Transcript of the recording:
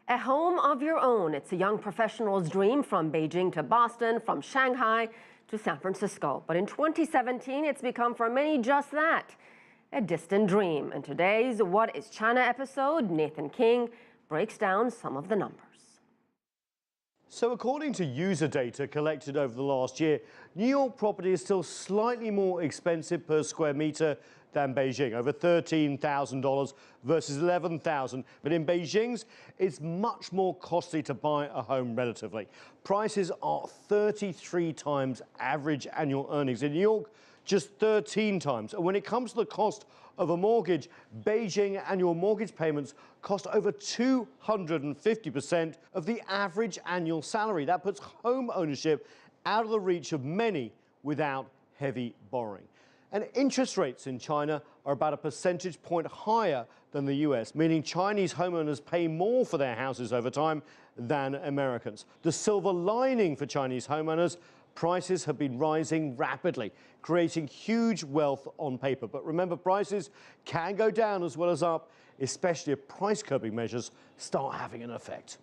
A home of your own. It's a young professional's dream from Beijing to Boston, from Shanghai to San Francisco. But in 2017, it's become for many just that, a distant dream. In today's What is China episode, Nathan King breaks down some of the numbers. So according to user data collected over the last year, New York property is still slightly more expensive per square meter than Beijing, over $13,000 versus $11,000. But in Beijing's, it's much more costly to buy a home relatively. Prices are 33 times average annual earnings. In New York, just 13 times. And when it comes to the cost of a mortgage, Beijing annual mortgage payments cost over 250% of the average annual salary. That puts home ownership out of the reach of many without heavy borrowing. And interest rates in China are about a percentage point higher than the US, meaning Chinese homeowners pay more for their houses over time than Americans. The silver lining for Chinese homeowners: prices have been rising rapidly, creating huge wealth on paper. But remember, prices can go down as well as up, especially if price curbing measures start having an effect.